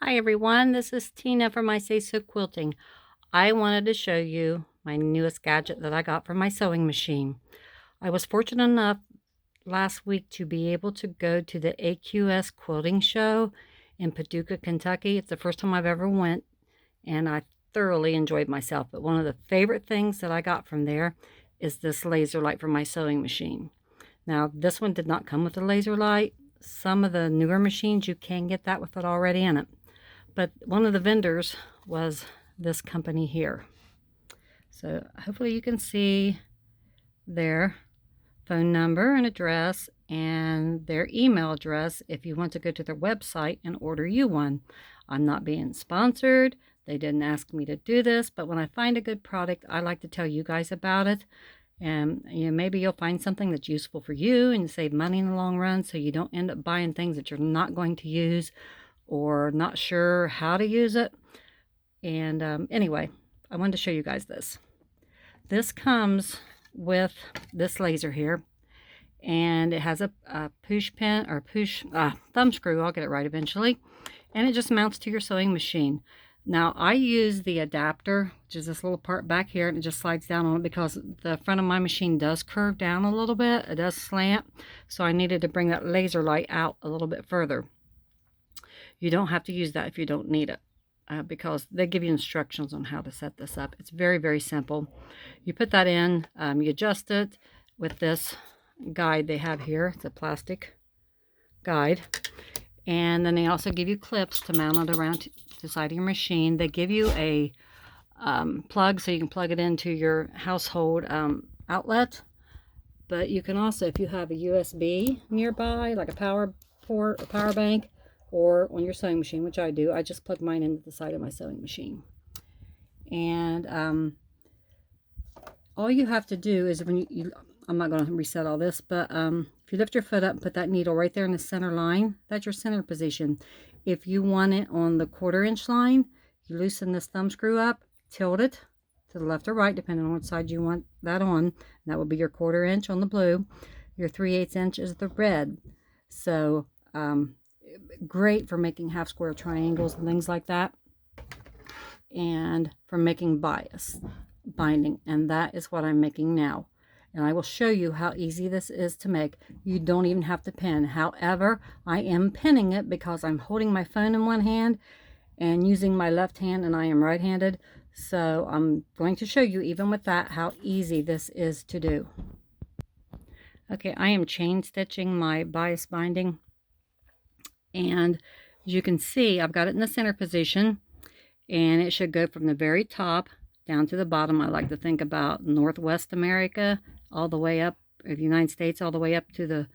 Hi everyone, this is Tina from My Say So Quilting. I wanted to show you my newest gadget that I got from my sewing machine. I was fortunate enough last week to be able to go to the AQS quilting show in Paducah, Kentucky. It's the first time I've ever went, and I thoroughly enjoyed myself. But one of the favorite things that I got from there is this laser light from my sewing machine. Now, this one did not come with a laser light. Some of the newer machines, you can get that with it already in it. But one of the vendors was this company here. So hopefully you can see their phone number and address and their email address if you want to go to their website and order you one. I'm not being sponsored. They didn't ask me to do this, but when I find a good product, I like to tell you guys about it. And maybe you'll find something that's useful for you and save money in the long run, so you don't end up buying things that you're not going to use or not sure how to use it. And anyway, I wanted to show you guys this. This comes with this laser here, and it has a push pin or push thumb screw. I'll get it right eventually. And it just mounts to your sewing machine. Now I use the adapter, which is this little part back here, and it just slides down on it because the front of my machine does curve down a little bit. It does slant, so I needed to bring that laser light out a little bit further. You don't have to use that if you don't need it, because they give you instructions on how to set this up. It's very, very simple. You put that in, you adjust it with this guide they have here. It's a plastic guide. And then they also give you clips to mount it around the side of your machine. They give you a plug so you can plug it into your household outlet. But you can also, if you have a USB nearby, like a power port, a power bank, or on your sewing machine, which I do, I just plug mine into the side of my sewing machine. And all you have to do is when I'm not going to reset all this, but if you lift your foot up and put that needle right there in the center line, that's your center position. If you want it on the 1/4 inch line, you loosen this thumb screw up, tilt it to the left or right, depending on which side you want that on. And that would be your 1/4 inch on the blue. Your 3/8 inch is the red. So great for making half square triangles and things like that, and for making bias binding, and that is what I'm making now. And I will show you how easy this is to make. You don't even have to pin. However, I am pinning it because I'm holding my phone in one hand and using my left hand, and I am right-handed. So I'm going to show you, even with that, how easy this is to do. Okay, I am chain stitching my bias binding. And as you can see, I've got it in the center position, and it should go from the very top down to the bottom. I like to think about Northwest America all the way up, or the United States, all the way up to the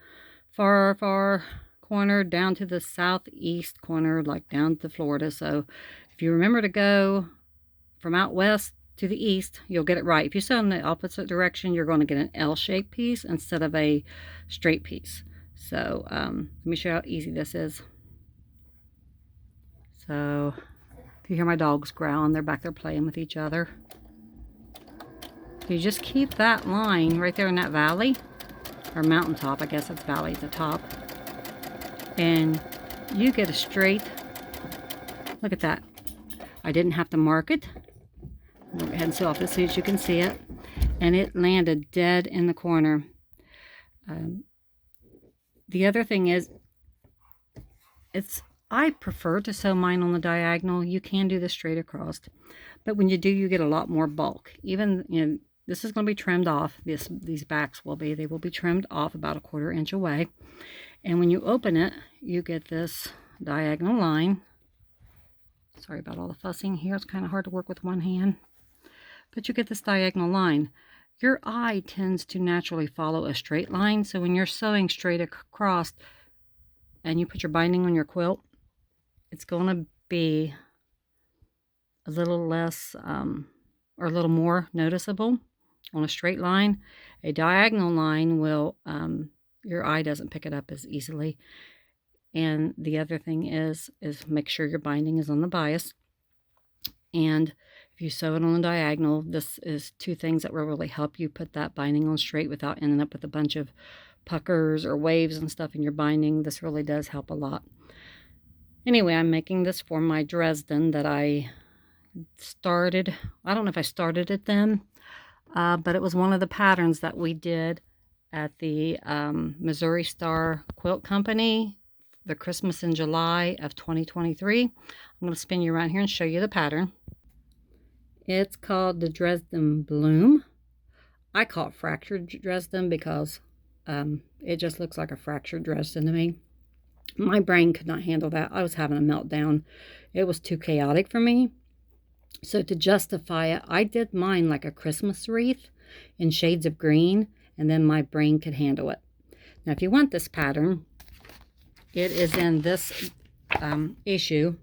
far, far corner, down to the southeast corner, like down to Florida. So if you remember to go from out west to the east, you'll get it right. If you sew in the opposite direction, you're going to get an L-shaped piece instead of a straight piece. So let me show you how easy this is. So if you hear my dogs growling, they're back there playing with each other. You just keep that line right there in that valley, or mountaintop, I guess it's valley at the top, and you get a straight, look at that. I didn't have to mark it. I'll go ahead and sew off this so you can see it, and it landed dead in the corner. The other thing is, I prefer to sew mine on the diagonal. You can do this straight across, but when you do, you get a lot more bulk. Even, this is going to be trimmed off. These backs will be. They will be trimmed off about a 1/4 inch away. And when you open it, you get this diagonal line. Sorry about all the fussing here. It's kind of hard to work with one hand. But you get this diagonal line. Your eye tends to naturally follow a straight line. So when you're sewing straight across and you put your binding on your quilt, it's going to be a little less or a little more noticeable on a straight line. A diagonal line will, your eye doesn't pick it up as easily. And the other thing is make sure your binding is on the bias. And if you sew it on the diagonal, this is 2 things that will really help you put that binding on straight without ending up with a bunch of puckers or waves and stuff in your binding. This really does help a lot. Anyway, I'm making this for my Dresden that I started. I don't know if I started it then, but it was one of the patterns that we did at the Missouri Star Quilt Company, the Christmas in July of 2023. I'm going to spin you around here and show you the pattern. It's called the Dresden Bloom. I call it fractured Dresden because it just looks like a fractured Dresden to me. My brain could not handle that. I was having a meltdown. It was too chaotic for me. So to justify it, I did mine like a Christmas wreath in shades of green, and then my brain could handle it. Now, if you want this pattern, it is in this issue,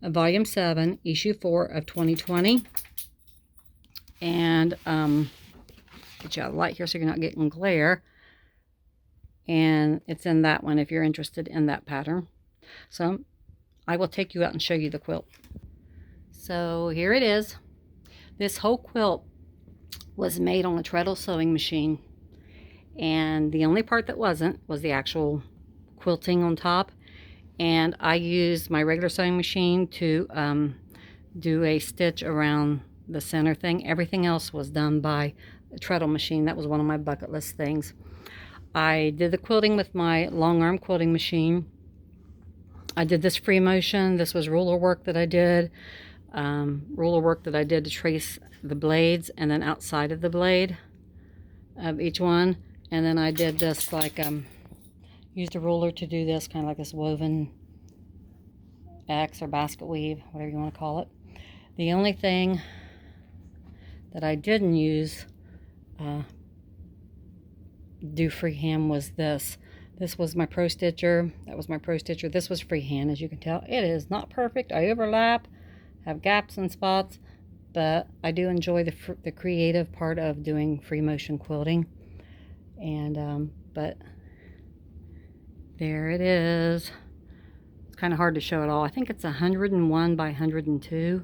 Volume 7, Issue 4 of 2020. And get you out of the light here so you're not getting glare. And it's in that one if you're interested in that pattern. So I will take you out and show you the quilt. So here it is. This whole quilt was made on a treadle sewing machine. And the only part that wasn't was the actual quilting on top. And I used my regular sewing machine to do a stitch around the center thing. Everything else was done by a treadle machine. That was one of my bucket list things. I did the quilting with my long arm quilting machine. I did this free motion. This was ruler work that I did. Ruler work that I did to trace the blades and then outside of the blade of each one. And then I did this like, used a ruler to do this, kind of like this woven X or basket weave, whatever you want to call it. The only thing that I didn't use do freehand was this. This was my Pro Stitcher. That was my Pro Stitcher. This was freehand, as you can tell. It is not perfect. I overlap, have gaps and spots, but I do enjoy the creative part of doing free motion quilting. And but there it is. It's kind of hard to show it all. I think it's 101 by 102.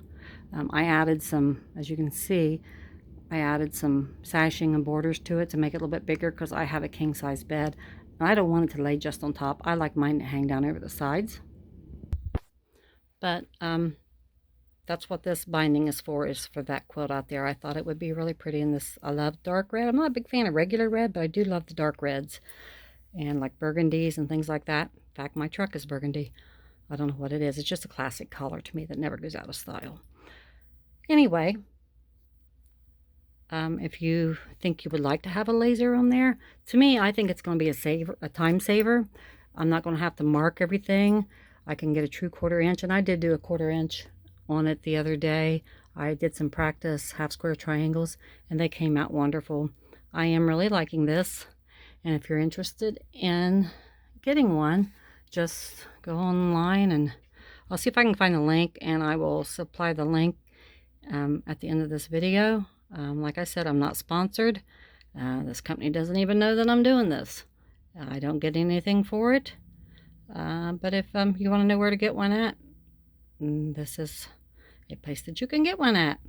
I added some, as you can see, I added some sashing and borders to it to make it a little bit bigger because I have a king size bed. And I don't want it to lay just on top. I like mine to hang down over the sides. But that's what this binding is for that quilt out there. I thought it would be really pretty in this. I love dark red. I'm not a big fan of regular red, but I do love the dark reds. And like burgundies and things like that. In fact, my truck is burgundy. I don't know what it is. It's just a classic color to me that never goes out of style. Anyway, if you think you would like to have a laser on there, to me, I think it's going to be a time saver. I'm not going to have to mark everything. I can get a true 1/4 inch, and I did do a 1/4 inch on it the other day. I did some practice half square triangles, and they came out wonderful. I am really liking this, and if you're interested in getting one, just go online, and I'll see if I can find a link, and I will supply the link at the end of this video. Like I said, I'm not sponsored. This company doesn't even know that I'm doing this. I don't get anything for it. But if you want to know where to get one at, this is a place that you can get one at.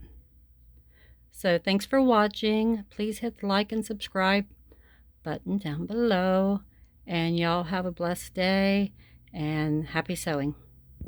So thanks for watching. Please hit the like and subscribe button down below. And y'all have a blessed day and happy sewing.